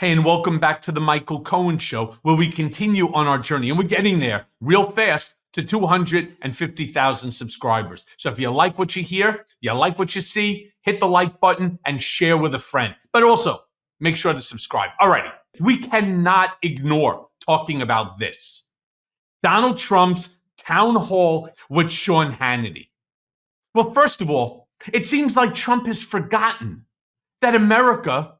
Hey, and welcome back to the Michael Cohen Show, where we continue on our journey. And we're getting there real fast to 250,000 subscribers. So if you like what you hear, you like what you see, hit the like button and share with a friend. But also, make sure to subscribe. Alrighty, we cannot ignore talking about this. Donald Trump's town hall with Sean Hannity. Well, first of all, it seems like Trump has forgotten that America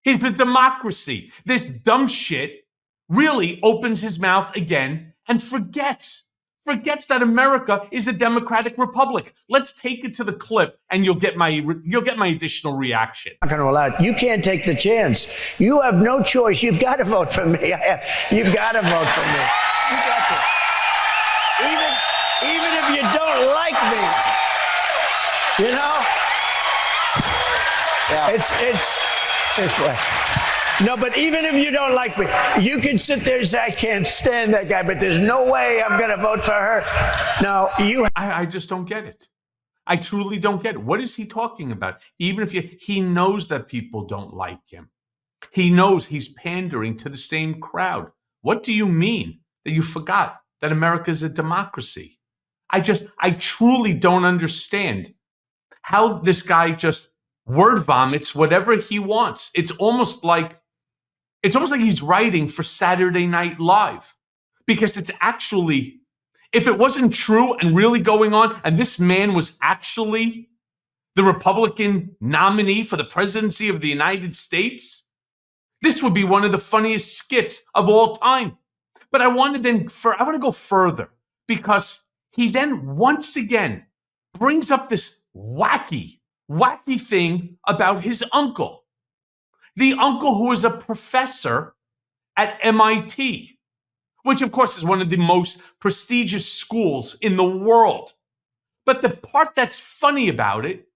is a democracy. This dumb shit really opens his mouth again and forgets that America is a democratic republic. Let's take it to the clip, and you'll get my additional reaction. I'm not going to allow it. You can't take the chance. You have no choice. You've got to vote for me. You've got to vote for me. You got to. Even if you don't like me, you know. Yeah. It's no, but even if you don't like me, you can sit there and say, I can't stand that guy, but there's no way I'm going to vote for her. No, I just don't get it. I truly don't get it. What is he talking about? Even if he knows that people don't like him. He knows he's pandering to the same crowd. What do you mean that you forgot that America is a democracy? I truly don't understand how this guy just word vomits whatever he wants. It's almost like he's writing for Saturday Night Live, because it's actually, if it wasn't true and really going on, and this man was actually the Republican nominee for the presidency of the United States, this would be one of the funniest skits of all time. But I want to go further, because he then once again brings up this wacky thing about his uncle. The uncle who is a professor at MIT, which of course is one of the most prestigious schools in the world. But the part that's funny about it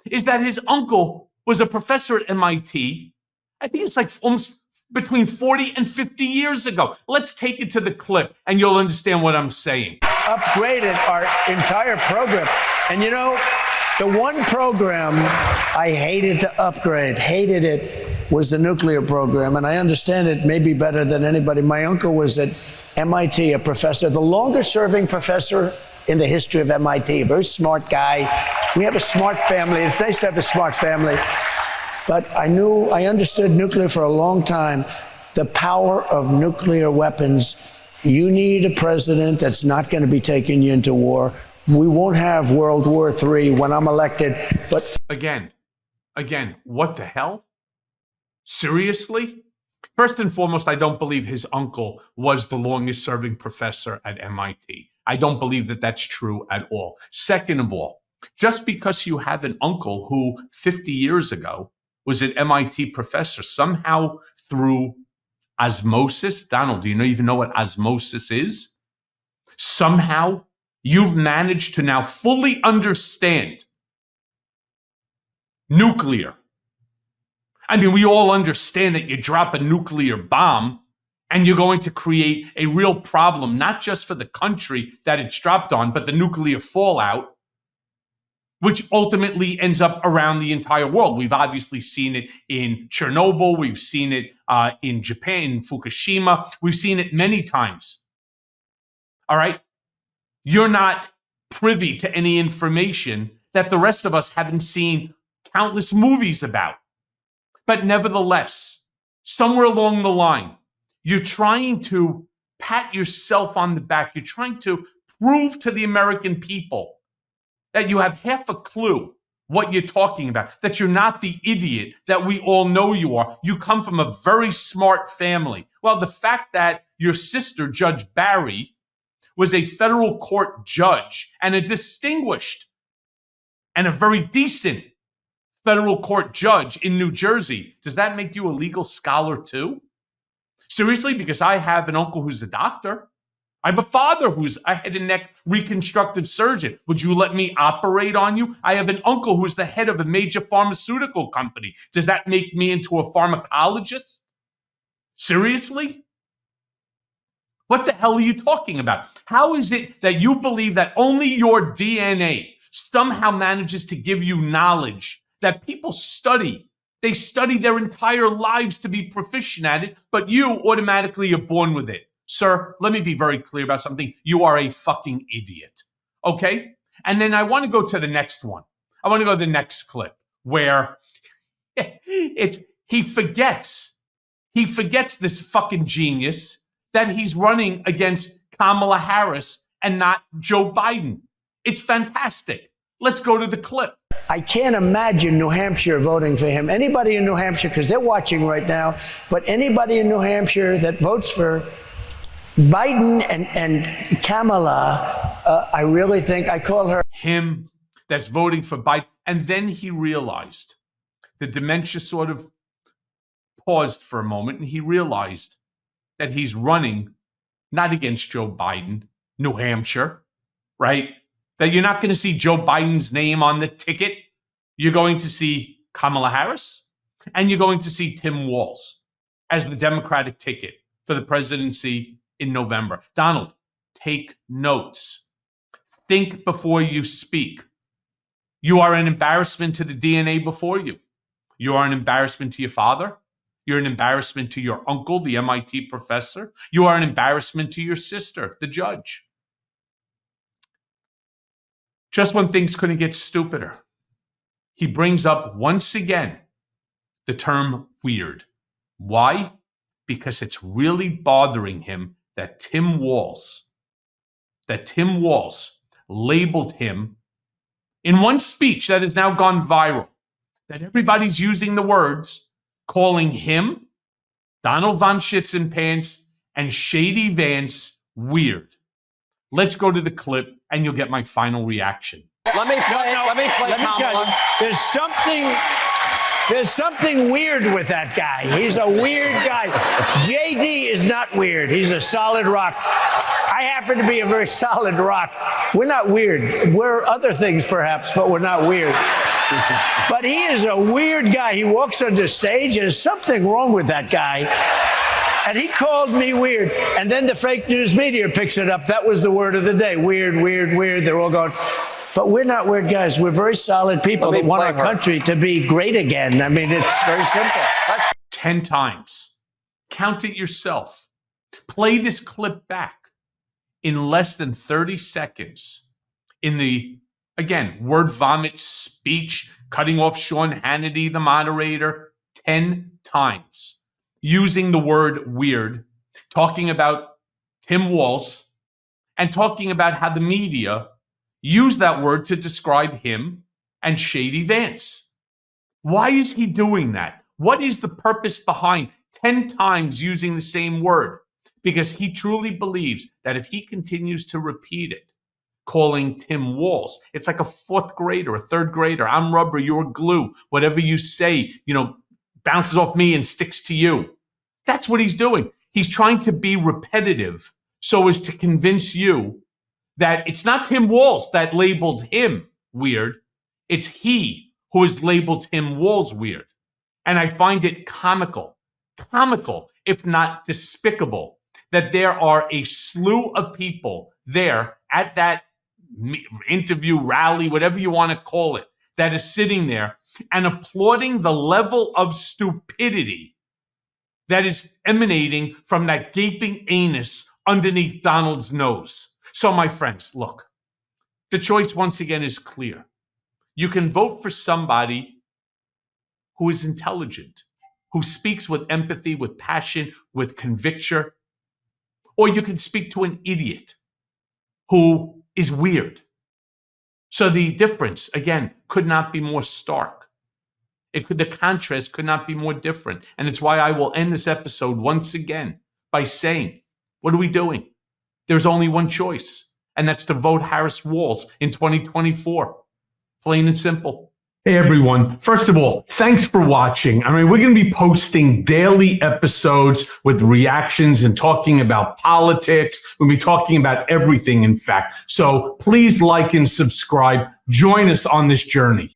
is that his uncle was a professor at MIT. I think it's like almost between 40 and 50 years ago. Let's take it to the clip and you'll understand what I'm saying. Upgraded our entire program. And you know, the one program I hated to upgrade, hated it, was the nuclear program. And I understand it maybe better than anybody. My uncle was at MIT, a professor, the longest serving professor in the history of MIT, a very smart guy. We have a smart family. It's nice to have a smart family. But I understood nuclear for a long time, the power of nuclear weapons. You need a president that's not going to be taking you into war. We won't have World War III when I'm elected. But again, what the hell? Seriously? First and foremost, I don't believe his uncle was the longest serving professor at MIT. I don't believe that that's true at all. Second of all, just because you have an uncle who 50 years ago was an MIT professor, somehow through osmosis, Donald, do you even know what osmosis is? Somehow you've managed to now fully understand nuclear. I mean, we all understand that you drop a nuclear bomb and you're going to create a real problem, not just for the country that it's dropped on, but the nuclear fallout, which ultimately ends up around the entire world. We've obviously seen it in Chernobyl. We've seen it in Japan, in Fukushima. We've seen it many times. All right? You're not privy to any information that the rest of us haven't seen countless movies about. But nevertheless, somewhere along the line, you're trying to pat yourself on the back. You're trying to prove to the American people that you have half a clue what you're talking about, that you're not the idiot that we all know you are. You come from a very smart family. Well, the fact that your sister, Judge Barry, was a federal court judge and a distinguished and a very decent federal court judge in New Jersey, does that make you a legal scholar too? Seriously, because I have an uncle who's a doctor. I have a father who's a head and neck reconstructive surgeon. Would you let me operate on you? I have an uncle who's the head of a major pharmaceutical company. Does that make me into a pharmacologist? Seriously? What the hell are you talking about? How is it that you believe that only your DNA somehow manages to give you knowledge that people study They study their entire lives to be proficient at it, but you automatically are born with it. Sir, let me be very clear about something. You are a fucking idiot. Okay? And then I want to go to the next one. I want to go to the next clip where he forgets this fucking genius that he's running against Kamala Harris and not Joe Biden. It's fantastic. Let's go to the clip. I can't imagine New Hampshire voting for him. Anybody in New Hampshire, because they're watching right now, but anybody in New Hampshire that votes for Biden and Kamala, I really think I call her him that's voting for Biden. And then he realized the dementia sort of paused for a moment, and he realized that he's running not against Joe Biden, New Hampshire, right? That you're not going to see Joe Biden's name on the ticket. You're going to see Kamala Harris, and you're going to see Tim Walz as the Democratic ticket for the presidency in November. Donald, take notes. Think before you speak. You are an embarrassment to the DNA before you. You are an embarrassment to your father. You're an embarrassment to your uncle, the MIT professor. You are an embarrassment to your sister, the judge. Just when things couldn't get stupider, he brings up once again the term weird. Why? Because it's really bothering him that Tim Walz labeled him in one speech that has now gone viral, that everybody's using the words, calling him, Donald Von Schitzenpants, and Shady Vance weird. Let's go to the clip and you'll get my final reaction. Let me play Kamala. There's something weird with that guy. He's a weird guy. JD is not weird. He's a solid rock. I happen to be a very solid rock. We're not weird. We're other things perhaps, but we're not weird. But he is a weird guy. He walks on the stage. There's something wrong with that guy. And he called me weird. And then the fake news media picks it up. That was the word of the day. Weird, weird, weird. They're all going, but we're not weird guys. We're very solid people that want our country to be great again. I mean, it's very simple. 10 times. Count it yourself. Play this clip back in less than 30 seconds in the, again, word vomit speech, cutting off Sean Hannity, the moderator, 10 times. Using the word weird, talking about Tim Walz, and talking about how the media use that word to describe him and Shady Vance. Why is he doing that? What is the purpose behind 10 times using the same word? Because he truly believes that if he continues to repeat it, calling Tim Walz, it's like a fourth grader, a third grader. I'm rubber, you're glue. Whatever you say, bounces off me and sticks to you. That's what he's doing. He's trying to be repetitive so as to convince you that it's not Tim Walz that labeled him weird. It's he who has labeled Tim Walz weird. And I find it comical, if not despicable, that there are a slew of people there at that interview, rally, whatever you want to call it, that is sitting there and applauding the level of stupidity that is emanating from that gaping anus underneath Donald's nose. So, my friends, look, the choice once again is clear. You can vote for somebody who is intelligent, who speaks with empathy, with passion, with conviction, or you can speak to an idiot who is weird. So the difference, again, could not be more stark. The contrast could not be more different. And it's why I will end this episode once again by saying, what are we doing? There's only one choice, and that's to vote Harris Walz in 2024. Plain and simple. Hey, everyone. First of all, thanks for watching. I mean, we're going to be posting daily episodes with reactions and talking about politics. We'll be talking about everything, in fact. So please like and subscribe. Join us on this journey.